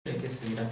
읽겠습니다.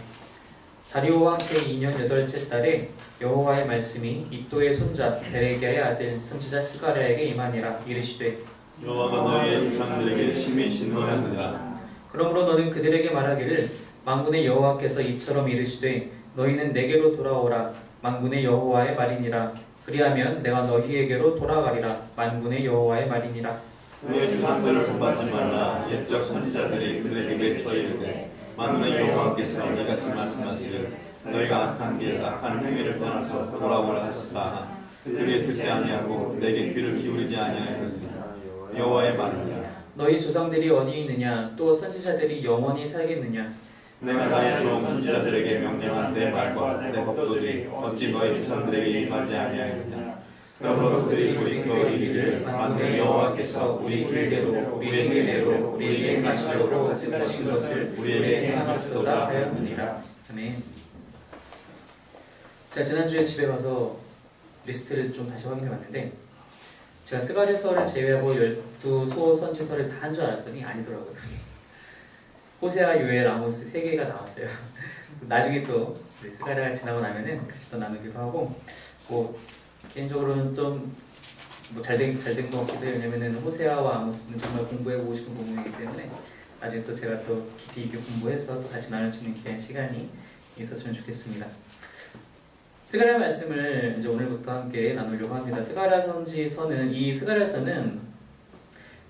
다리오 왕 제2년 8째 달에 여호와의 말씀이 입도의 손자 베레기야의 아들 선지자 스가랴에게 임하니라. 이르시되 여호와가 너희의 조상들에게 심히 진노하였느니라. 그러므로 너는 그들에게 말하기를 만군의 여호와께서 이처럼 이르시되 너희는 내게로 돌아오라. 만군의 여호와의 말이니라. 그리하면 내가 너희에게로 돌아가리라. 만군의 여호와의 말이니라. 너희의 조상들을 본받지 말라. 옛적 선지자들이 그들에게 처이르되 만군의 여호와께서 이같이 말씀하시기를 너희가 악한 길 악한 행위를 떠나서 돌아오라 하셨다. 그들이 듣지 아니하고 내게 귀를 기울이지 아니하였느니라. 여호와의 말이니라. 너희 조상들이 어디 있느냐? 또 선지자들이 영원히 살겠느냐? 내가 나의 종 선지자들에게 명령한 내 말과 내 법도들이 어찌 너희 조상들에게 임하지 아니하였느냐. 그러므로 그들이 돌이켜 이르기를 만군의 여호와께서 우리 길대로 우리 행위대로 우리에게 행하시려고 하신 것을 우리에게 행하셨도다 하였느니라. 아멘. 제가 지난주에 집에 가서 리스트를 좀 다시 확인해 봤는데 제가 스가랴서를 제외하고 12소 선지서를 다 한 줄 알았더니 아니더라고요. 호세아, 요엘, 아모스 3개가 나왔어요. 나중에 또 스가랴가 지나고 나면은 같이 또 나누기로 하고, 개인적으로는 좀 잘된 것 같기도 해요. 왜냐면은 호세아와 아모스는 정말 공부해보고 싶은 부분이기 때문에 나중에 또 제가 또 깊이 있게 공부해서 또 같이 나눌 수 있는 귀한 시간이 있었으면 좋겠습니다. 스가랴 말씀을 이제 오늘부터 함께 나누려고 합니다. 스가랴 선지서는, 이 스가랴서는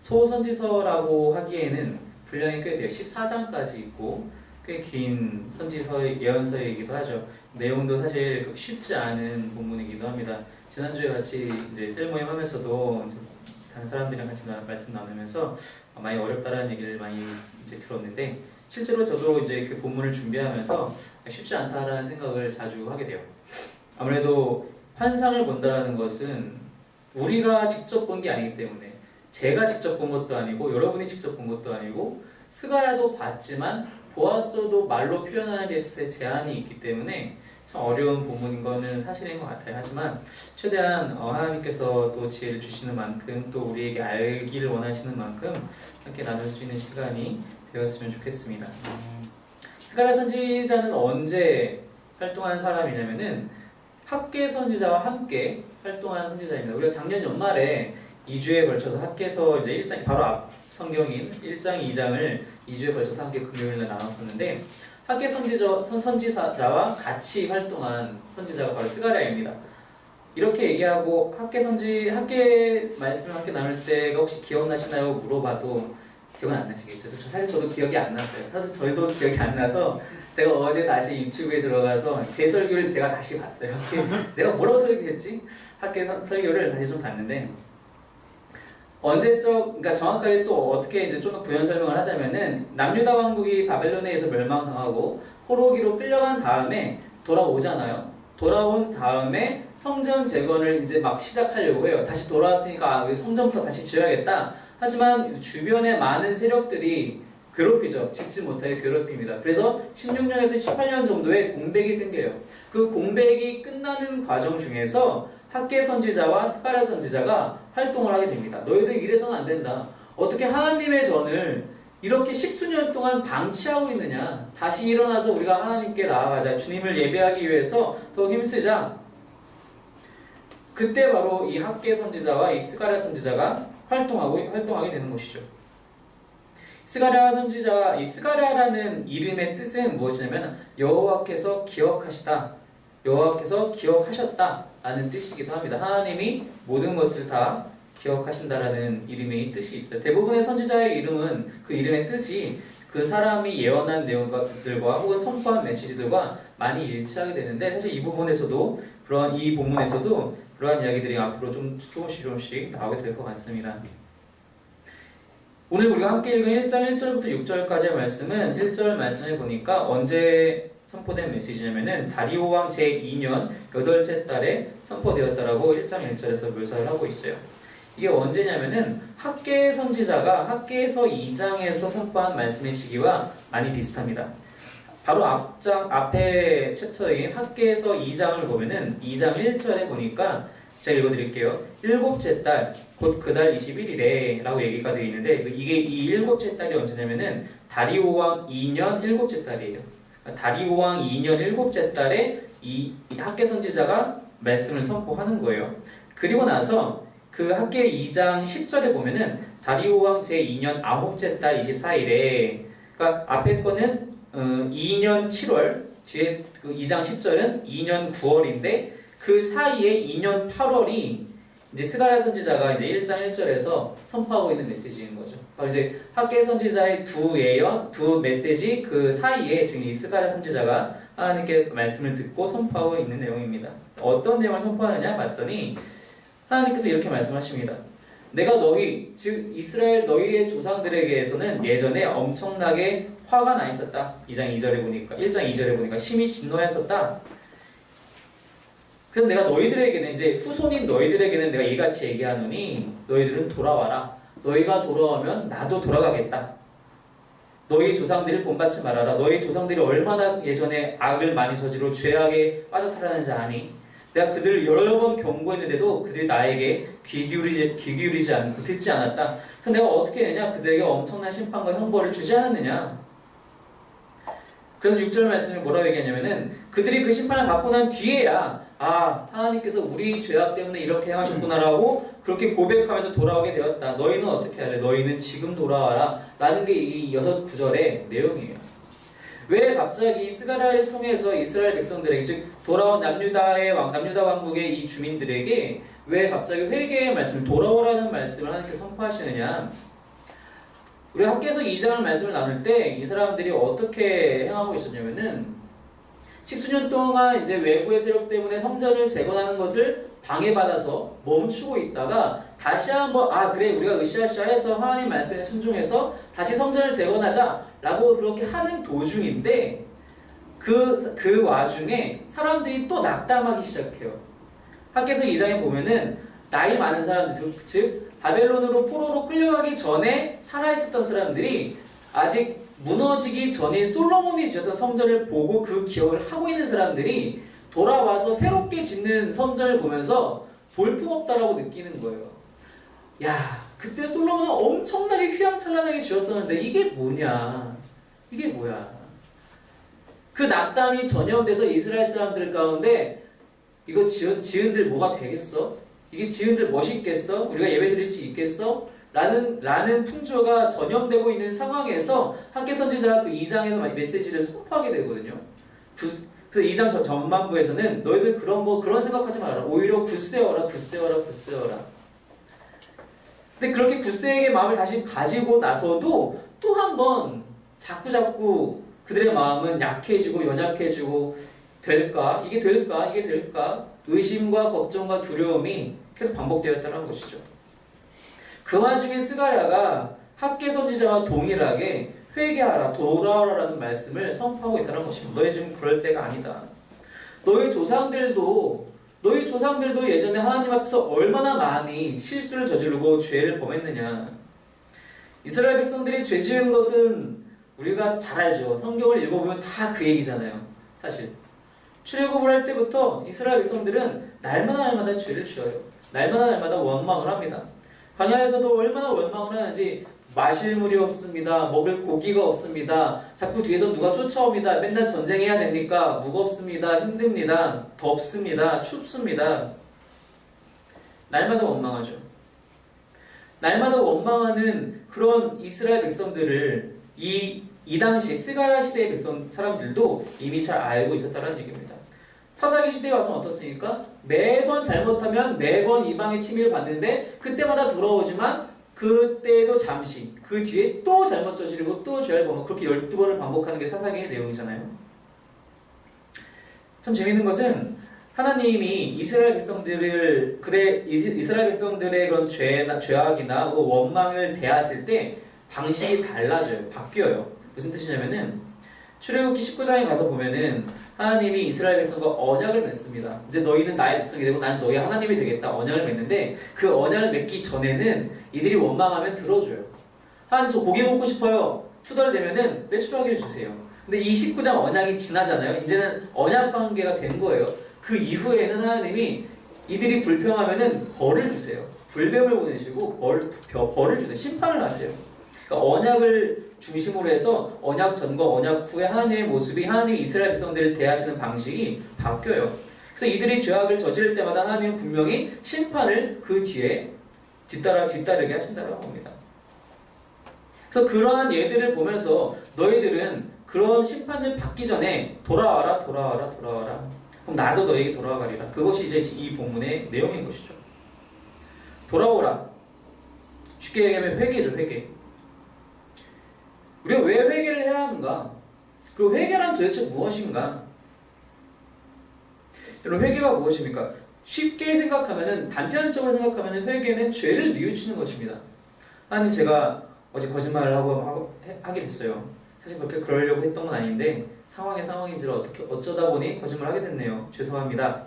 소선지서라고 하기에는 분량이 꽤 돼요. 14장까지 있고 꽤 긴 선지서의 예언서이기도 하죠. 내용도 사실 쉽지 않은 본문이기도 합니다. 지난주에 같이 이제 셀 모임 하면서도 다른 사람들이랑 같이 말씀 나누면서 많이 어렵다라는 얘기를 많이 이제 들었는데, 실제로 저도 이제 그 본문을 준비하면서 쉽지 않다라는 생각을 자주 하게 돼요. 아무래도 환상을 본다라는 것은 우리가 직접 본 게 아니기 때문에, 제가 직접 본 것도 아니고 여러분이 직접 본 것도 아니고 스가랴도 봤지만 보았어도 말로 표현하는 데 있어서의 제한이 있기 때문에 참 어려운 본문인 거는 사실인 것 같아요. 하지만 최대한 하나님께서 또 지혜를 주시는 만큼 또 우리에게 알기를 원하시는 만큼 함께 나눌 수 있는 시간이 되었으면 좋겠습니다. 스가랴 선지자는 언제 활동한 사람이냐면은 학계 선지자와 함께 활동한 선지자입니다. 우리가 작년 연말에 2주에 걸쳐서 학계서 이제 1장, 바로 앞 성경인 1장, 2장을 2주에 걸쳐서 함께 금요일날 나눴었는데, 학계 선지자와 같이 활동한 선지자가 바로 스가랴입니다. 이렇게 얘기하고 학계 말씀을 함께 나눌 때가 혹시 기억나시나요? 물어봐도 기억은 안 나시겠죠. 그래서 사실 저도 기억이 안 났어요. 사실 저희도 기억이 안 나서 제가 어제 다시 유튜브에 들어가서 제 설교를 제가 다시 봤어요. 내가 뭐라고 설교했지? 학계 설교를 다시 좀 봤는데, 언제적, 그러니까 정확하게 또 어떻게 이제 좀 더 부연 설명을 하자면은, 남유다 왕국이 바벨론에 의해서 멸망당하고 포로기로 끌려간 다음에 돌아오잖아요. 돌아온 다음에 성전 재건을 이제 막 시작하려고 해요. 다시 돌아왔으니까 성전부터 다시 지어야겠다. 하지만 주변에 많은 세력들이 괴롭히죠. 짓지 못하게 괴롭힙니다. 그래서 16년에서 18년 정도의 공백이 생겨요. 그 공백이 끝나는 과정 중에서 학계 선지자와 스가랴 선지자가 활동을 하게 됩니다. 너희들 이래서는 안 된다. 어떻게 하나님의 전을 이렇게 십수년 동안 방치하고 있느냐. 다시 일어나서 우리가 하나님께 나아가자. 주님을 예배하기 위해서 더 힘쓰자. 그때 바로 이 학계 선지자와 이 스가랴 선지자가 활동하게 되는 것이죠. 스가랴 선지자, 이 스가랴라는 이름의 뜻은 무엇이냐면 여호와께서 기억하시다, 여호와께서 기억하셨다 라는 뜻이기도 합니다. 하나님이 모든 것을 다 기억하신다라는 이름의 뜻이 있어요. 대부분의 선지자의 이름은, 그 이름의 뜻이 그 사람이 예언한 내용들과 혹은 선포한 메시지들과 많이 일치하게 되는데, 사실 이 부분에서도, 이 본문에서도 그러한 이야기들이 앞으로 조금씩 나오게 될 것 같습니다. 오늘 우리가 함께 읽은 1장 1절부터 6절까지의 말씀은 1절 말씀을 보니까 언제 선포된 메시지냐면은 다리오 왕 제2년 8째 달에 선포되었다라고 1장 1절에서 묘사를 하고 있어요. 이게 언제냐면은 학계 선지자가 학계서 2장에서 선포한 말씀의 시기와 많이 비슷합니다. 바로 앞에 챕터인 학계서 2장을 보면은 2장 1절에 보니까 제가 읽어드릴게요. 7째 달, 곧 그 달 21일에 라고 얘기가 되어 있는데, 이게 이 7째 달이 언제냐면은 다리오 왕 2년 7째 달이에요. 다리오 왕 2년 7째 달에 이 학개 선지자가 말씀을 선포하는 거예요. 그리고 나서 그 학개 2장 10절에 보면은 다리오 왕 제2년 9째 달 24일에, 그러니까 앞에 거는 2년 7월, 뒤에 그 2장 10절은 2년 9월인데 그 사이에 2년 8월이 이제 스가랴 선지자가 이제 1장 1절에서 선포하고 있는 메시지인 거죠. 이제 학개 선지자의 두 예언, 두 메시지 그 사이에 지금 이 스가랴 선지자가 하나님께 말씀을 듣고 선포하고 있는 내용입니다. 어떤 내용을 선포하느냐 봤더니 하나님께서 이렇게 말씀하십니다. 내가 너희, 즉 이스라엘 너희의 조상들에게서는 예전에 엄청나게 화가 나 있었다. 2장 2절에 보니까, 1장 2절에 보니까 심히 진노하였었다. 그래서 내가 너희들에게는, 이제 후손인 너희들에게는 내가 이같이 얘기하노니 너희들은 돌아와라. 너희가 돌아오면 나도 돌아가겠다. 너희 조상들을 본받지 말아라. 너희 조상들이 얼마나 예전에 악을 많이 저지르고 죄악에 빠져 살았는지 아니? 내가 그들을 여러 번 경고했는데도 그들이 나에게 귀 기울이지 않고 듣지 않았다. 그래서 내가 어떻게 했냐? 그들에게 엄청난 심판과 형벌을 주지 않았느냐? 그래서 6절 말씀이 뭐라고 얘기하냐면은 그들이 그 심판을 받고 난 뒤에야 하나님께서 우리 죄악 때문에 이렇게 행하셨구나라고 그렇게 고백하면서 돌아오게 되었다. 너희는 어떻게 할래? 너희는 지금 돌아와라. 라는 게 이 6구절의 내용이에요. 왜 갑자기 스가랴를 통해서 이스라엘 백성들에게, 즉 돌아온 남유다 왕국의 이 주민들에게 왜 갑자기 회개의 말씀, 돌아오라는 말씀을 하나님께서 선포하시느냐? 우리 학교에서 2장을 말씀을 나눌 때 이 사람들이 어떻게 행하고 있었냐면은 10수년 동안 이제 외부의 세력 때문에 성전을 재건하는 것을 방해받아서 멈추고 있다가 다시 한번 그래 우리가 으쌰으쌰해서 하나님 말씀에 순종해서 다시 성전을 재건하자라고 그렇게 하는 도중인데 그 와중에 사람들이 또 낙담하기 시작해요. 학교에서 2장에 보면은 나이 많은 사람들, 즉 바벨론으로 포로로 끌려가기 전에 살아있었던 사람들이 아직 무너지기 전인 솔로몬이 지었던 성전을 보고 그 기억을 하고 있는 사람들이 돌아와서 새롭게 짓는 성전을 보면서 볼품없다라고 느끼는 거예요. 야, 그때 솔로몬은 엄청나게 휘황찬란하게 지었었는데 이게 뭐냐? 이게 뭐야? 그 낙담이 전염돼서 이스라엘 사람들 가운데 이거 지은들 뭐가 되겠어? 이게 지은들 멋있겠어? 우리가 예배드릴 수 있겠어? 라는 풍조가 전염되고 있는 상황에서 학개 선지자가 그 2장에서 메시지를 선포하게 되거든요. 그 2장 전반부에서는 너희들 그런 생각하지 말아라. 오히려 굳세어라. 근데 그렇게 굳세에게 마음을 다시 가지고 나서도 또 한 번 자꾸 그들의 마음은 약해지고 연약해지고 될까? 이게 될까? 의심과 걱정과 두려움이 계속 반복되었다는 것이죠. 그 와중에 스가랴가 학개 선지자와 동일하게 회개하라, 돌아오라라는 말씀을 선포하고 있다는 것입니다. 너희 지금 그럴 때가 아니다. 너희 조상들도 예전에 하나님 앞에서 얼마나 많이 실수를 저지르고 죄를 범했느냐. 이스라엘 백성들이 죄 지은 것은 우리가 잘 알죠. 성경을 읽어보면 다 그 얘기잖아요. 사실 출애굽을 할 때부터 이스라엘 백성들은 날마다 죄를 지어요. 날마다 원망을 합니다. 광야에서도 얼마나 원망을 하는지 마실 물이 없습니다. 먹을 고기가 없습니다. 자꾸 뒤에서 누가 쫓아옵니다. 맨날 전쟁해야 됩니까? 무겁습니다. 힘듭니다. 덥습니다. 춥습니다. 날마다 원망하죠. 날마다 원망하는 그런 이스라엘 백성들을 이 당시 스가랴 시대의 사람들도 이미 잘 알고 있었다는 얘기입니다. 사사기 시대에 와서는 어떻습니까? 매번 잘못하면 매번 이방의 침입을 받는데 그때마다 돌아오지만 그때도 잠시 그 뒤에 또 잘못 저지르고 또 죄를 범하고 그렇게 12번을 반복하는 게 사사기의 내용이잖아요. 참 재밌는 것은 하나님이 이스라엘 백성들의 그런 죄악이나 원망을 대하실 때 방식이 달라져요. 바뀌어요. 무슨 뜻이냐면은 출애굽기 19장에 가서 보면은 하나님이 이스라엘 백성과 언약을 맺습니다. 이제 너희는 나의 백성이 되고 난 너희 하나님이 되겠다. 언약을 맺는데 그 언약을 맺기 전에는 이들이 원망하면 들어줘요. 하나님 저 고기 먹고 싶어요. 투덜대면은 메추라기를 주세요. 근데 이 19장 언약이 지나잖아요. 이제는 언약 관계가 된 거예요. 그 이후에는 하나님이 이들이 불평하면은 벌을 주세요. 불뱀을 보내시고 벌을 주세요. 심판을 하세요. 그러니까 언약을 중심으로 해서 언약 전과 언약 후에 하나님의 모습이 하나님이 이스라엘 백성들을 대하시는 방식이 바뀌어요. 그래서 이들이 죄악을 저지를 때마다 하나님은 분명히 심판을 그 뒤에 뒤따르게 하신다고 합니다. 그래서 그러한 예들을 보면서 너희들은 그런 심판을 받기 전에 돌아와라. 그럼 나도 너에게 돌아가리라. 그것이 이제 이 본문의 내용인 것이죠. 돌아오라. 쉽게 얘기하면 회개죠, 회개. 우리가 왜 회개를 해야 하는가? 그리고 회개란 도대체 무엇인가? 여러분, 회개가 무엇입니까? 쉽게 생각하면은, 단편적으로 생각하면은 회개는 죄를 뉘우치는 것입니다. 하나님, 제가 어제 거짓말을 하게 됐어요. 사실 그렇게 그러려고 했던 건 아닌데 상황인지라 어쩌다 보니 거짓말을 하게 됐네요. 죄송합니다.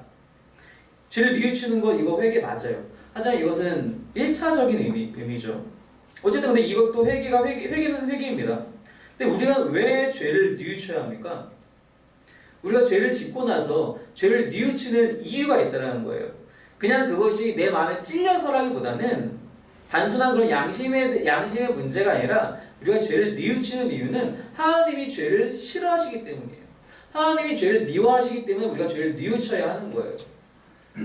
죄를 뉘우치는 것, 이거 회개 맞아요. 하지만 이것은 1차적인 의미죠. 어쨌든 근데 이것도 회개는 회개입니다. 근데 우리가 왜 죄를 뉘우쳐야 합니까? 우리가 죄를 짓고 나서 죄를 뉘우치는 이유가 있다는 거예요. 그냥 그것이 내 마음에 찔려서라기보다는 단순한 그런 양심의 문제가 아니라 우리가 죄를 뉘우치는 이유는 하나님이 죄를 싫어하시기 때문이에요. 하나님이 죄를 미워하시기 때문에 우리가 죄를 뉘우쳐야 하는 거예요.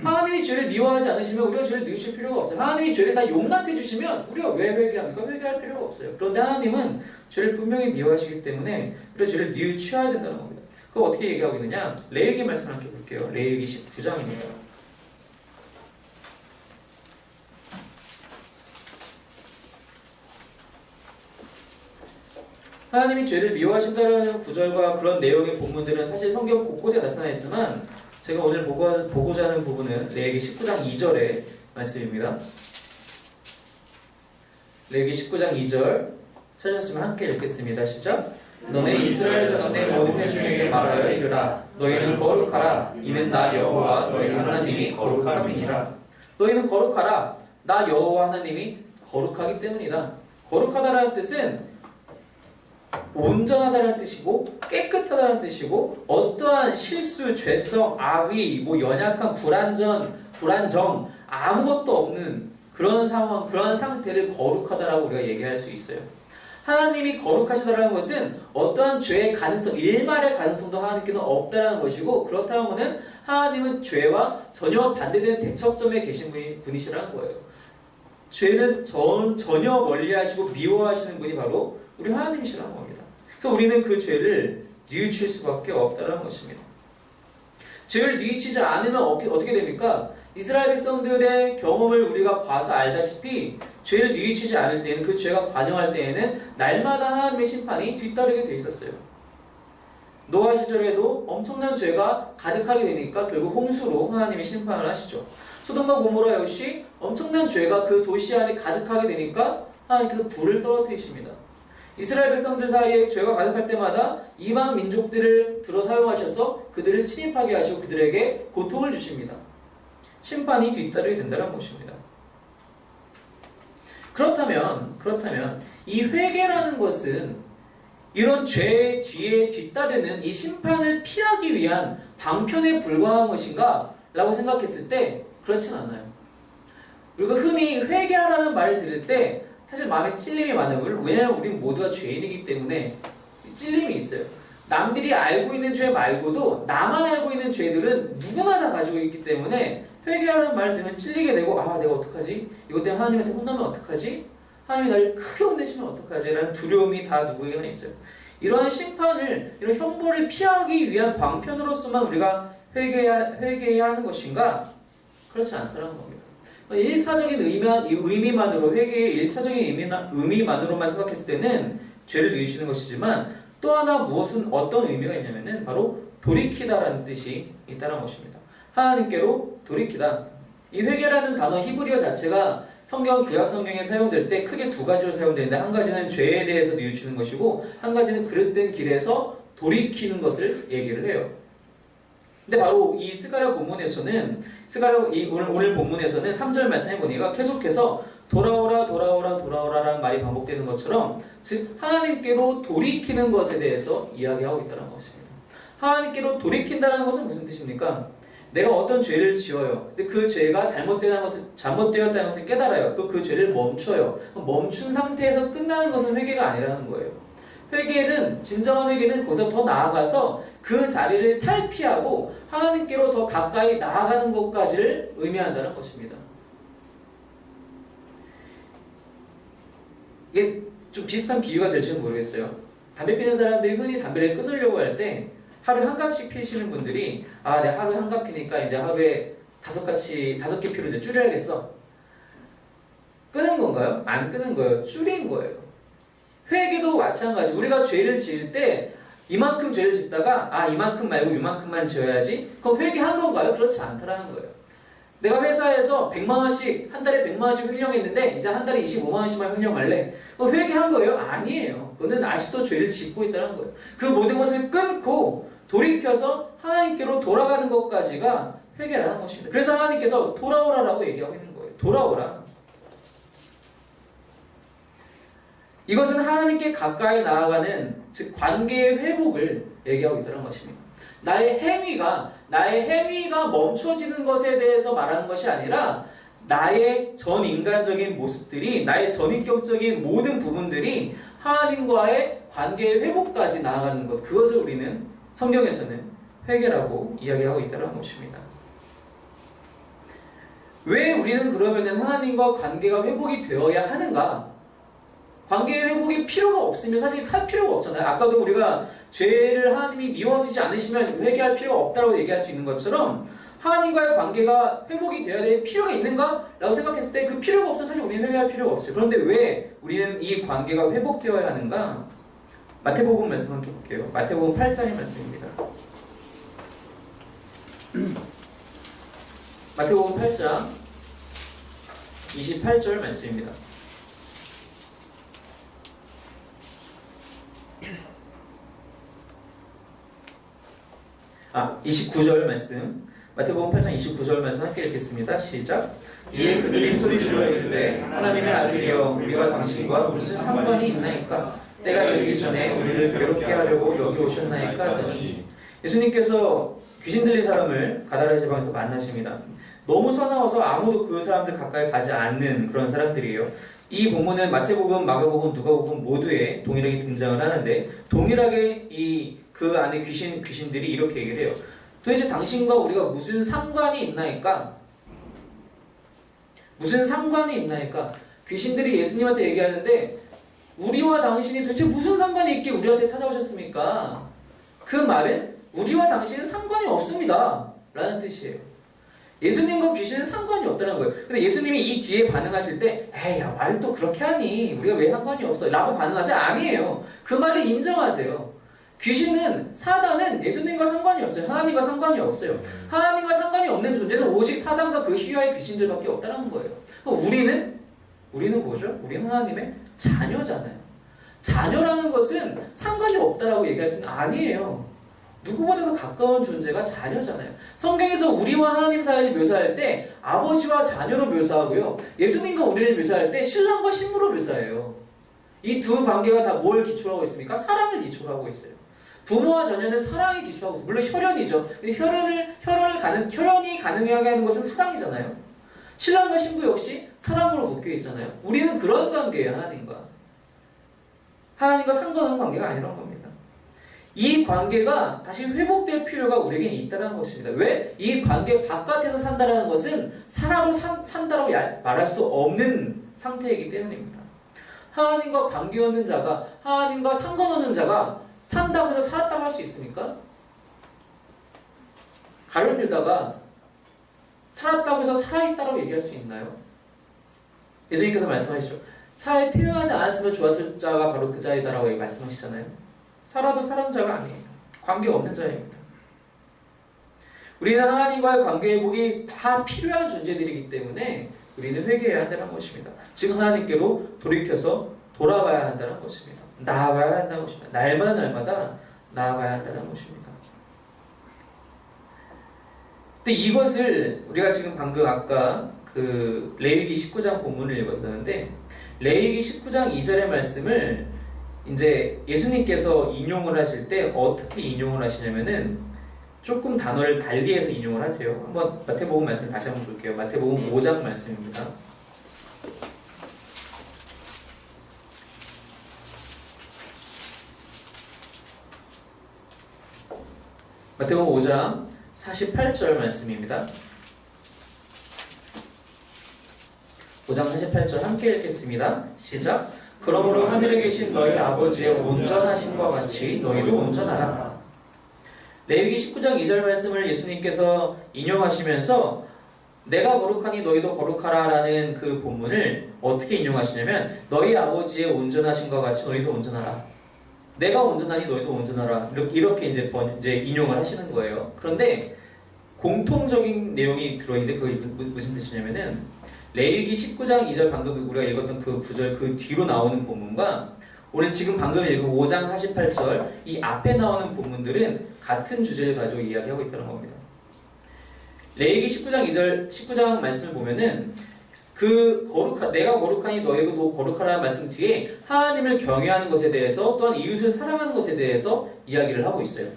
하나님이 죄를 미워하지 않으시면 우리가 죄를 뉘우칠 필요가 없어요. 하나님이 죄를 다 용납해 주시면 우리가 왜 회개합니까? 회개할 필요가 없어요. 그런데 하나님은 죄를 분명히 미워하시기 때문에 우리가 죄를 뉘우쳐야 된다는 겁니다. 그거 어떻게 얘기하고 있느냐? 레위기 말씀을 함께 볼게요. 레위기 19장입니다. 하나님이 죄를 미워하신다는 구절과 그런 내용의 본문들은 사실 성경 곳곳에 나타나 있지만 제가 오늘 보고자 하는 부분은 레위기 19장 2절의 말씀입니다. 레위기 19장 2절 찾으셨으면 함께 읽겠습니다. 시작. 너네 이스라엘 자손의 모든 회중에게 말하여 이르라. 너희는 거룩하라. 이는 나 여호와 너희 하나님이 거룩함이니라. 너희는 거룩하라. 나 여호와 하나님이 거룩하기 때문이다. 거룩하다라는 뜻은 온전하다는 뜻이고 깨끗하다는 뜻이고 어떠한 실수, 죄성, 악의, 연약한 불안정 아무것도 없는 그런 상황, 그런 상태를 거룩하다라고 우리가 얘기할 수 있어요. 하나님이 거룩하시다라는 것은 어떠한 죄의 가능성, 일말의 가능성도 하나님께는 없다라는 것이고 그렇다면 하나님은 죄와 전혀 반대되는 대척점에 계신 분이시라는 거예요. 죄는 전혀 멀리하시고 미워하시는 분이 바로 우리 하나님이시라는 겁니다. 그래서 우리는 그 죄를 뉘우칠 수밖에 없다는 것입니다. 죄를 뉘우치지 않으면 어떻게 됩니까? 이스라엘 백성들의 경험을 우리가 봐서 알다시피 죄를 뉘우치지 않을 때에는 그 죄가 관영할 때에는 날마다 하나님의 심판이 뒤따르게 돼 있었어요. 노아 시절에도 엄청난 죄가 가득하게 되니까 결국 홍수로 하나님이 심판을 하시죠. 소돔과 고모라 역시 엄청난 죄가 그 도시 안에 가득하게 되니까 하나님께서 불을 떨어뜨리십니다. 이스라엘 백성들 사이에 죄가 가득할 때마다 이방 민족들을 들어 사용하셔서 그들을 침입하게 하시고 그들에게 고통을 주십니다. 심판이 뒤따르게 된다는 것입니다. 그렇다면 이 회개라는 것은 이런 죄의 뒤에 뒤따르는 이 심판을 피하기 위한 방편에 불과한 것인가? 라고 생각했을 때 그렇진 않아요. 우리가 흔히 회개하라는 말을 들을 때 사실 마음에 찔림이 많아요. 왜냐하면 우리 모두가 죄인이기 때문에 찔림이 있어요. 남들이 알고 있는 죄 말고도 나만 알고 있는 죄들은 누구나 다 가지고 있기 때문에 회개하라는 말 들으면 찔리게 되고 내가 어떡하지? 이것 때문에 하나님한테 혼나면 어떡하지? 하나님이 나를 크게 혼내시면 어떡하지? 라는 두려움이 다 누구에게나 있어요. 이러한 심판을, 이런 형벌을 피하기 위한 방편으로서만 우리가 회개해야 하는 것인가? 그렇지 않다는 겁니다. 1차적인 의미만으로, 회개의 1차적인 의미만으로만 생각했을 때는 죄를 뉘우치는 것이지만 또 하나 어떤 의미가 있냐면은 바로 돌이키다라는 뜻이 있다는 것입니다. 하나님께로 돌이키다. 이 회개라는 단어 히브리어 자체가 구약 성경에 사용될 때 크게 두 가지로 사용되는데 한 가지는 죄에 대해서 뉘우치는 것이고 한 가지는 그릇된 길에서 돌이키는 것을 얘기를 해요. 근데 바로 이 스가랴 본문에서는 오늘 본문에서는 3절 말씀해 보니까 계속해서 돌아오라라는 말이 반복되는 것처럼 즉 하나님께로 돌이키는 것에 대해서 이야기하고 있다는 것입니다. 하나님께로 돌이킨다는 것은 무슨 뜻입니까? 내가 어떤 죄를 지어요. 근데 그 죄가 잘못되었다는 것을 깨달아요. 그 죄를 멈춰요. 멈춘 상태에서 끝나는 것은 회개가 아니라는 거예요. 회개는, 진정한 회개는 거기서 더 나아가서 그 자리를 탈피하고 하나님께로 더 가까이 나아가는 것까지를 의미한다는 것입니다. 이게 좀 비슷한 비유가 될지는 모르겠어요. 담배 피는 사람들이 흔히 담배를 끊으려고 할 때 하루에 한 갑씩 피시는 분들이 내가 하루에 한 갑 피니까 이제 하루에 5개 피로 이제 줄여야겠어. 끊은 건가요? 안 끊은 거예요. 줄인 거예요. 회개도 마찬가지. 우리가 죄를 지을 때 이만큼 죄를 짓다가 이만큼 말고 이만큼만 지어야지. 그럼 회개한 건가요? 그렇지 않다라는 거예요. 내가 회사에서 100만 원씩 한 달에 100만 원씩 횡령했는데 이제 한 달에 25만 원씩만 횡령할래. 회개한 거예요? 아니에요. 그거는 아직도 죄를 짓고 있다는 거예요. 그 모든 것을 끊고 돌이켜서 하나님께로 돌아가는 것까지가 회개라는 것입니다. 그래서 하나님께서 돌아오라라고 얘기하고 있는 거예요. 돌아오라. 이것은 하나님께 가까이 나아가는, 즉 관계의 회복을 얘기하고 있다는 것입니다. 나의 행위가 멈춰지는 것에 대해서 말하는 것이 아니라 나의 전인간적인 모습들이, 나의 전인격적인 모든 부분들이 하나님과의 관계의 회복까지 나아가는 것, 그것을 우리는 성경에서는 회개라고 이야기하고 있다는 것입니다. 왜 우리는 그러면 하나님과 관계가 회복이 되어야 하는가? 관계의 회복이 필요가 없으면 사실 할 필요가 없잖아요. 아까도 우리가 죄를 하나님이 미워하시지 않으시면 회개할 필요가 없다고 얘기할 수 있는 것처럼 하나님과의 관계가 회복이 되어야 될 필요가 있는가? 라고 생각했을 때 그 필요가 없어 사실 우리는 회개할 필요가 없어요. 그런데 왜 우리는 이 관계가 회복되어야 하는가? 마태복음 말씀 함께 볼게요. 마태복음 8장의 말씀입니다. 마태복음 8장 28절 말씀입니다. 29절 말씀. 마태복음 8장 29절 말씀 함께 읽겠습니다. 시작. 이에 그들이 소리질러 이르되 하나님의 아들이여 우리가 당신과 무슨 상관이 있나이까? 때가 이르기 전에 우리를 괴롭게 하려고 여기 오셨나이까 하더니 예수님께서 귀신 들린 사람을 가다라 지방에서 만나십니다. 너무 서나워서 아무도 그 사람들 가까이 가지 않는 그런 사람들이에요. 이 본문은 마태복음, 마가복음, 누가복음 모두에 동일하게 등장을 하는데 동일하게 그 안에 귀신들이 이렇게 얘기를 해요. 도대체 당신과 우리가 무슨 상관이 있나이까? 무슨 상관이 있나이까? 귀신들이 예수님한테 얘기하는데 우리와 당신이 도대체 무슨 상관이 있게 우리한테 찾아오셨습니까? 그 말은 우리와 당신은 상관이 없습니다 라는 뜻이에요. 예수님과 귀신은 상관이 없다는 거예요. 근데 예수님이 이 뒤에 반응하실 때 에이 야 말을 또 그렇게 하니 우리가 왜 상관이 없어? 라고 반응하세요? 아니에요. 그 말을 인정하세요. 귀신은, 사단은 예수님과 상관이 없어요. 하나님과 상관이 없어요. 하나님과 상관이 없는 존재는 오직 사단과 그 희화의 귀신들밖에 없다는 거예요. 우리는 뭐죠? 우리는 하나님의 자녀잖아요. 자녀라는 것은 상관이 없다라고 얘기할 수는 아니에요. 누구보다도 가까운 존재가 자녀잖아요. 성경에서 우리와 하나님 사이를 묘사할 때 아버지와 자녀로 묘사하고요. 예수님과 우리를 묘사할 때 신랑과 신부로 묘사해요. 이 두 관계가 다 뭘 기초로 하고 있습니까? 사랑을 기초로 하고 있어요. 부모와 자녀는 사랑에 기초하고 있어요. 물론 혈연이죠. 혈연이 가능하게 하는 것은 사랑이잖아요. 신랑과 신부 역시 사랑으로 묶여 있잖아요. 우리는 그런 관계예요. 하나님과 상관없는 관계가 아니라는 겁니다. 이 관계가 다시 회복될 필요가 우리에게 있다는 것입니다. 왜? 이 관계 바깥에서 산다는 것은 사랑으로 산다라고 말할 수 없는 상태이기 때문입니다. 하나님과 관계 없는 자가, 하나님과 상관없는 자가 산다고 해서 살았다고 할 수 있습니까? 가룟 유다가 살았다고 해서 살아있다고 얘기할 수 있나요? 예수님께서 말씀하시죠. 차라리 태어나지 않았으면 좋았을 자가 바로 그 자이다라고 말씀하시잖아요. 살아도 사는 자가 아니에요. 관계 없는 자입니다. 우리는 하나님과의 관계 회복이 다 필요한 존재들이기 때문에 우리는 회개해야 한다는 것입니다. 지금 하나님께로 돌이켜서 돌아가야 한다는 것입니다. 나아가야 한다는 것입니다. 날마다 나아가야 한다는 것입니다. 근데 이것을 우리가 지금 방금 아까 그 레위기 19장 본문을 읽었었는데 레위기 19장 2절의 말씀을 이제 예수님께서 인용을 하실 때 어떻게 인용을 하시냐면은 조금 단어를 달리해서 인용을 하세요. 한번 마태복음 말씀 다시 한번 볼게요. 마태복음 5장 말씀입니다. 마태복음 5장 48절 말씀입니다. 5장 48절 함께 읽겠습니다. 시작. 그러므로 하늘에 계신 너희 아버지의 온전하심과 같이 너희도 온전하라. 레위기 19장 2절 말씀을 예수님께서 인용하시면서 내가 거룩하니 너희도 거룩하라 라는 그 본문을 어떻게 인용하시냐면 너희 아버지의 온전하심과 같이 너희도 온전하라. 내가 온전하니 너희도 온전하라. 이렇게 이제 인용을 하시는 거예요. 그런데 공통적인 내용이 들어있는데 그게 무슨 뜻이냐면은 레위기 19장 2절 방금 우리가 읽었던 그 구절 그 뒤로 나오는 본문과 오늘 지금 방금 읽은 5장 48절 이 앞에 나오는 본문들은 같은 주제를 가지고 이야기하고 있다는 겁니다. 레위기 19장 2절 19장 말씀을 보면은 내가 거룩하니 너희도 거룩하라는 말씀 뒤에 하나님을 경외하는 것에 대해서 또한 이웃을 사랑하는 것에 대해서 이야기를 하고 있어요.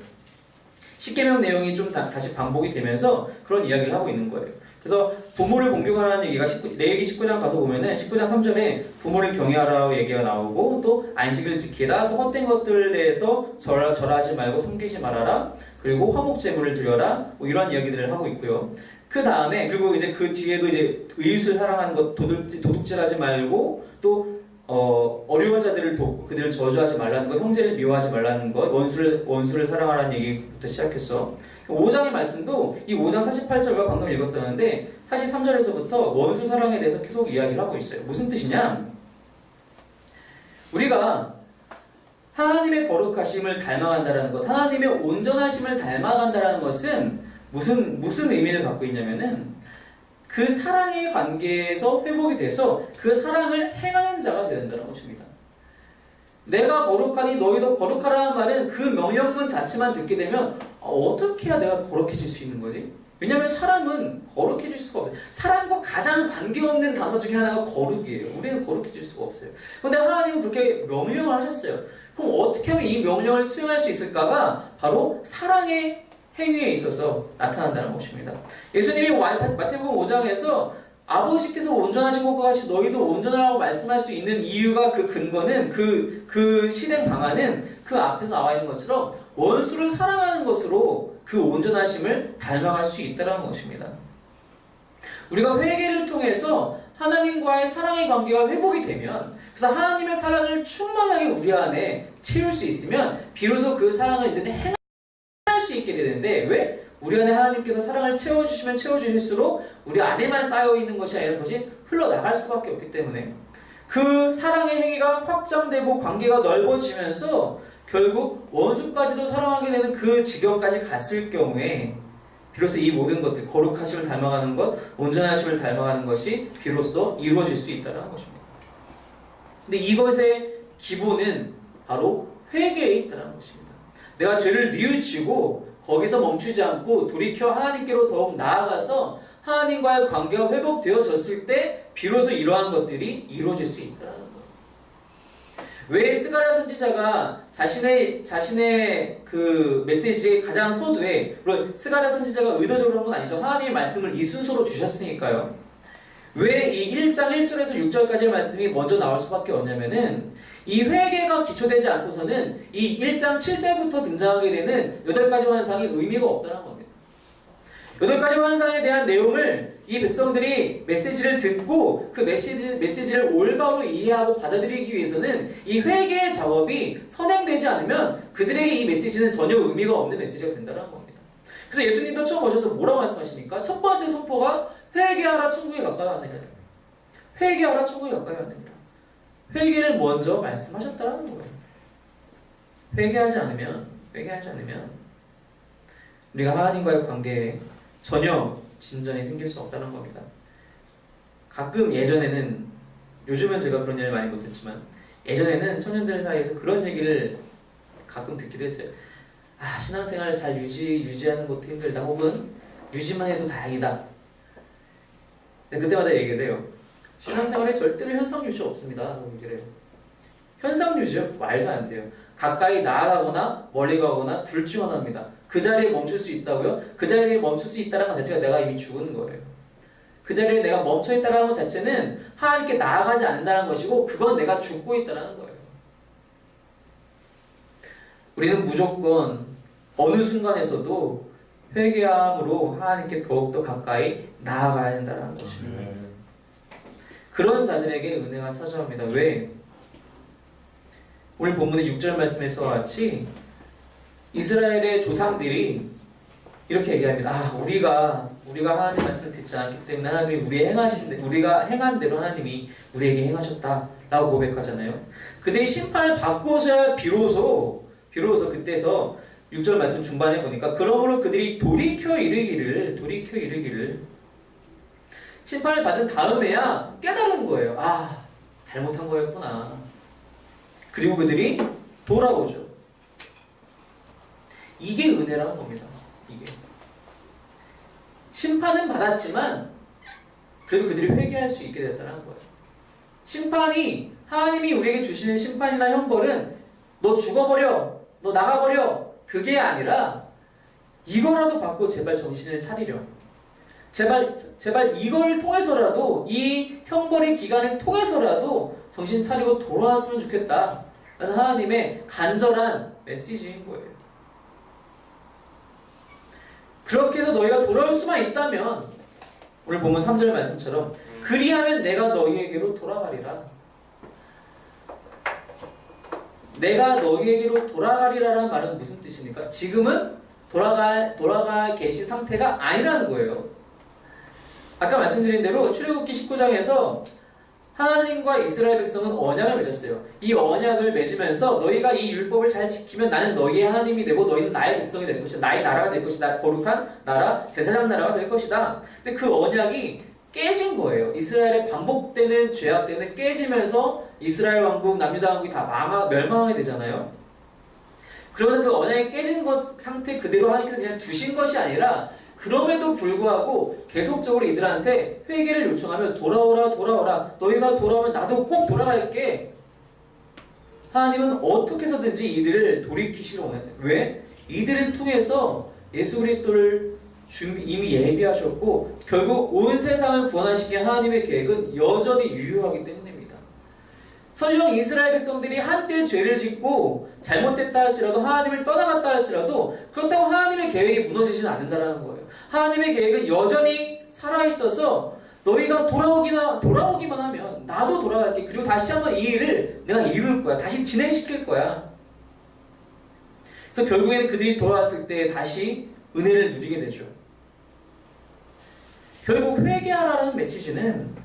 십계명 내용이 좀 다시 반복이 되면서 그런 이야기를 하고 있는 거예요. 그래서 부모를 공경하라는 얘기가 레위기 19장 가서 보면은 19장 3절에 부모를 경외하라고 얘기가 나오고 또 안식을 지키라 또 헛된 것들에 대해서 절하지 말고 섬기지 말아라 그리고 화목 제물을 드려라 뭐 이런 이야기들을 하고 있고요. 그 다음에 그리고 이제 그 뒤에도 이제 이웃을 사랑하는 것 도둑질하지 말고 또 어려운 자들을 돕고 그들을 저주하지 말라는 것, 형제를 미워하지 말라는 것, 원수를 사랑하라는 얘기부터 시작했어. 5장의 말씀도 이 5장 48절과 방금 읽었었는데 43절에서부터 원수 사랑에 대해서 계속 이야기를 하고 있어요. 무슨 뜻이냐? 우리가 하나님의 거룩하심을 닮아간다는 것, 하나님의 온전하심을 닮아간다는 것은 무슨 의미를 갖고 있냐면은 그 사랑의 관계에서 회복이 돼서 그 사랑을 행하는 자가 된다는 것입니다. 내가 거룩하니 너희도 거룩하라는 말은 그 명령문 자체만 듣게 되면 어떻게 해야 내가 거룩해질 수 있는 거지? 왜냐하면 사람은 거룩해질 수가 없어요. 사람과 가장 관계없는 단어 중에 하나가 거룩이에요. 우리는 거룩해질 수가 없어요. 그런데 하나님은 그렇게 명령을 하셨어요. 그럼 어떻게 하면 이 명령을 수행할 수 있을까가 바로 사랑의 행위에 있어서 나타난다는 것입니다. 예수님이 마태복음 5장에서 아버지께서 온전하신 것과 같이 너희도 온전하라고 말씀할 수 있는 이유가 그 근거는 그 실행 방안은 그 앞에서 나와 있는 것처럼 원수를 사랑하는 것으로 그 온전하심을 닮아갈 수 있다는 것입니다. 우리가 회개를 통해서 하나님과의 사랑의 관계가 회복이 되면 그래서 하나님의 사랑을 충만하게 우리 안에 채울 수 있으면 비로소 그 사랑을 이제는 행할 수 있게 되는데 왜? 우리 안에 하나님께서 사랑을 채워주시면 채워주실수록 우리 안에만 쌓여있는 것이 아니라 그것이 흘러나갈 수밖에 없기 때문에 그 사랑의 행위가 확장되고 관계가 넓어지면서 결국 원수까지도 사랑하게 되는 그 지경까지 갔을 경우에 비로소 이 모든 것들 거룩하심을 닮아가는 것, 온전하심을 닮아가는 것이 비로소 이루어질 수 있다는 것입니다. 근데 이것의 기본은 바로 회개에 있다는 것입니다. 내가 죄를 뉘우치고 거기서 멈추지 않고 돌이켜 하나님께로 더욱 나아가서 하나님과의 관계가 회복되어졌을 때 비로소 이러한 것들이 이루어질 수 있다는 것. 왜 스가랴 선지자가 자신의 그 메시지의 가장 서두에 물론 스가랴 선지자가 의도적으로 한 건 아니죠. 하나님의 말씀을 이 순서로 주셨으니까요. 왜 이 1장 1절에서 6절까지의 말씀이 먼저 나올 수밖에 없냐면은 이 회개가 기초되지 않고서는 이 1장 7절부터 등장하게 되는 8가지 환상이 의미가 없다는 겁니다. 8가지 환상에 대한 내용을 이 백성들이 메시지를 듣고 그 메시지를 올바로 이해하고 받아들이기 위해서는 이 회개의 작업이 선행되지 않으면 그들에게 이 메시지는 전혀 의미가 없는 메시지가 된다는 겁니다. 그래서 예수님도 처음 오셔서 뭐라고 말씀하십니까? 첫 번째 선포가 회개하라 천국에 가까이 왔느니라. 회개하라 천국에 가까이 왔느니라. 회개를 먼저 말씀하셨다는 거예요. 회개하지 않으면 우리가 하나님과의 관계에 전혀 진전이 생길 수 없다는 겁니다. 가끔 예전에는 요즘은 제가 그런 얘기를 많이 못했지만 예전에는 청년들 사이에서 그런 얘기를 가끔 듣기도 했어요. 신앙생활 잘 유지하는 것도 힘들다 혹은 유지만 해도 다행이다. 근데 그때마다 얘기를 해요. 신앙생활에 절대로 현상유지 없습니다. 얘기를 해요. 현상유지요? 말도 안 돼요. 가까이 나아가거나 멀리 가거나 둘 중 하나입니다. 그 자리에 멈출 수 있다고요? 그 자리에 멈출 수 있다는 것 자체가 내가 이미 죽은 거예요. 그 자리에 내가 멈춰 있다는 것 자체는 하나님께 나아가지 않는다는 것이고 그건 내가 죽고 있다는 거예요. 우리는 무조건 어느 순간에서도 회개함으로 하나님께 더욱더 가까이 나아가야 된다는 것입니다. 그런 자들에게 은혜가 찾아옵니다. 왜? 오늘 본문의 6절 말씀에서와 같이 이스라엘의 조상들이 이렇게 얘기합니다. 아, 우리가 하나님 말씀을 듣지 않기 때문에 하나님이 우리가 행한 대로 하나님이 우리에게 행하셨다라고 고백하잖아요. 그들이 심판을 받고서야 비로소 그때서 6절 말씀 중반에 보니까 그러므로 그들이 돌이켜 이르기를 심판을 받은 다음에야 깨달은 거예요. 아, 잘못한 거였구나. 그리고 그들이 돌아오죠. 이게 은혜라는 겁니다. 이게. 심판은 받았지만 그래도 그들이 회개할 수 있게 됐다는 거예요. 심판이 하나님이 우리에게 주시는 심판이나 형벌은 너 죽어버려, 너 나가버려 그게 아니라 이거라도 받고 제발 정신을 차리려. 제발 이걸 통해서라도 이 형벌의 기간을 통해서라도 정신 차리고 돌아왔으면 좋겠다. 라는 하나님의 간절한 메시지인 거예요. 그렇게 해서 너희가 돌아올 수만 있다면 오늘 본문 3절 말씀처럼 그리하면 내가 너희에게로 돌아가리라. 내가 너희에게로 돌아가리라라는 말은 무슨 뜻입니까? 지금은 돌아가 계신 상태가 아니라는 거예요. 아까 말씀드린 대로 출애굽기 19장에서 하나님과 이스라엘 백성은 언약을 맺었어요. 이 언약을 맺으면서 너희가 이 율법을 잘 지키면 나는 너희의 하나님이 되고 너희는 나의 백성이 될 것이다. 나의 나라가 될 것이다. 거룩한 나라, 제사장 나라가 될 것이다. 근데 그 언약이 깨진 거예요. 이스라엘의 반복되는 죄악 때문에 깨지면서 이스라엘 왕국, 남유다 왕국이 다 멸망하게 되잖아요. 그러면서 그 언약이 깨진 상태 그대로 하나님께서 그냥 두신 것이 아니라 그럼에도 불구하고 계속적으로 이들한테 회개를 요청하면 돌아오라. 너희가 돌아오면 나도 꼭 돌아갈게. 하나님은 어떻게 해서든지 이들을 돌이키시려 원하세요. 왜? 이들을 통해서 예수 그리스도를 이미 예비하셨고 결국 온 세상을 구원하시기 위한 하나님의 계획은 여전히 유효하기 때문입니다. 설령 이스라엘 백성들이 한때 죄를 짓고 잘못했다 할지라도 하나님을 떠나갔다 할지라도 그렇다고 하나님의 계획이 무너지지는 않는다는 거예요. 하나님의 계획은 여전히 살아있어서 너희가 돌아오기만 하면 나도 돌아갈게. 그리고 다시 한번 이 일을 내가 이룰 거야. 다시 진행시킬 거야. 그래서 결국에는 그들이 돌아왔을 때 다시 은혜를 누리게 되죠. 결국 회개하라는 메시지는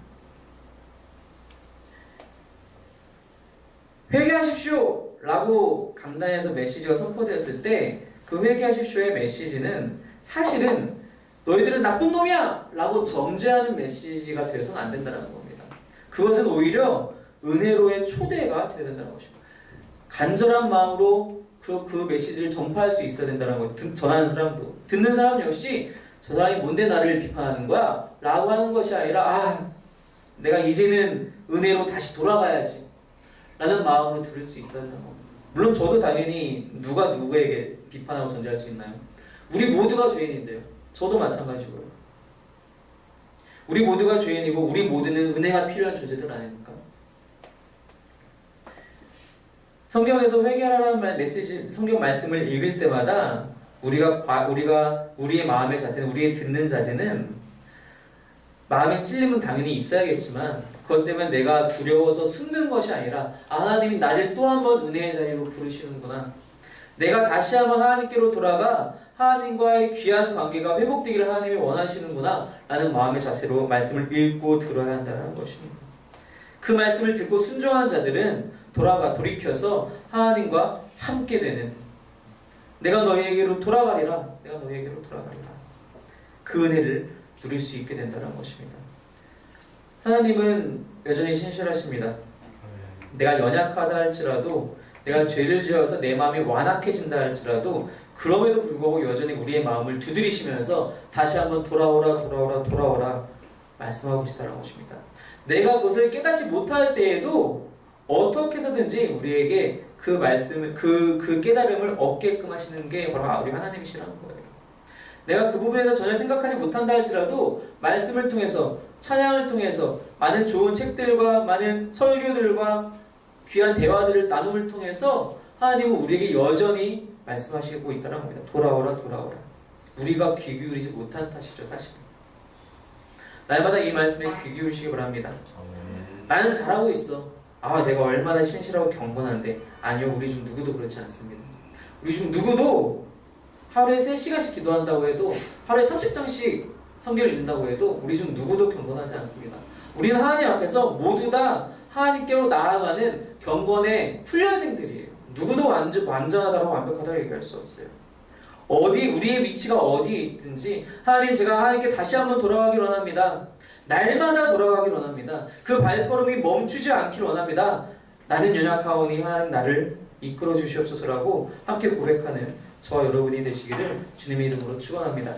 회개하십시오! 라고 강단에서 메시지가 선포되었을 때 그 회개하십시오의 메시지는 사실은 너희들은 나쁜 놈이야! 라고 정죄하는 메시지가 되어서는 안 된다는 겁니다. 그것은 오히려 은혜로의 초대가 되어야 된다는 것입니다. 간절한 마음으로 그 메시지를 전파할 수 있어야 된다는 거예요. 전하는 사람도. 듣는 사람 역시 저 사람이 뭔데 나를 비판하는 거야? 라고 하는 것이 아니라 내가 이제는 은혜로 다시 돌아가야지 라는 마음으로 들을 수 있어야 된다는 겁니다. 물론 저도 당연히 누가 누구에게 비판하고 전제할 수 있나요? 우리 모두가 죄인인데요. 저도 마찬가지고요. 우리 모두가 죄인이고 우리 모두는 은혜가 필요한 존재들 아닙니까? 성경에서 회개하라는 메시지, 성경 말씀을 읽을 때마다 우리의 마음의 자세는, 우리의 듣는 자세는 마음의 찔림은 당연히 있어야겠지만 그것 때문에 내가 두려워서 숨는 것이 아니라 하나님이 나를 또 한 번 은혜의 자리로 부르시는구나. 내가 다시 한번 하나님께로 돌아가 하나님과의 귀한 관계가 회복되기를 하나님이 원하시는구나 라는 마음의 자세로 말씀을 읽고 들어야 한다는 것입니다. 그 말씀을 듣고 순종한 자들은 돌이켜서 하나님과 함께 되는 내가 너희에게로 돌아가리라. 그 은혜를 누릴 수 있게 된다는 것입니다. 하나님은 여전히 신실하십니다. 내가 연약하다 할지라도 내가 죄를 지어서 내 마음이 완악해진다 할지라도 그럼에도 불구하고 여전히 우리의 마음을 두드리시면서 다시 한번 돌아오라 말씀하고 계시다는 것입니다. 내가 그것을 깨닫지 못할 때에도 어떻게 해서든지 우리에게 그 말씀을 그 깨달음을 얻게끔 하시는 게 바로 우리 하나님이시라는 거예요. 내가 그 부분에서 전혀 생각하지 못한다 할지라도 말씀을 통해서 찬양을 통해서 많은 좋은 책들과 많은 설교들과 귀한 대화들을 나눔을 통해서 하나님은 우리에게 여전히 말씀하시고 있다는 겁니다. 돌아오라 돌아오라. 우리가 귀 기울이지 못한 탓이죠 사실. 날마다 이 말씀에 귀 기울이시기 바랍니다. 나는 잘하고 있어. 내가 얼마나 신실하고 경건한데. 아니요, 우리 중 누구도 그렇지 않습니다. 우리 중 누구도 하루에 3시간씩 기도한다고 해도, 하루에 30장씩 성경을 읽는다고 해도 우리 중 누구도 경건하지 않습니다. 우리는 하나님 앞에서 모두 다 하나님께로 나아가는 경건의 훈련생들이에요. 누구도 완전하다고 완벽하다고 얘기할 수 없어요. 우리의 위치가 어디에 있든지 하나님, 제가 하나님께 다시 한번 돌아가길 원합니다. 날마다 돌아가길 원합니다. 그 발걸음이 멈추지 않길 원합니다. 나는 연약하오니 하나님 나를 이끌어 주시옵소서라고 함께 고백하는 저와 여러분이 되시기를 주님의 이름으로 축원합니다.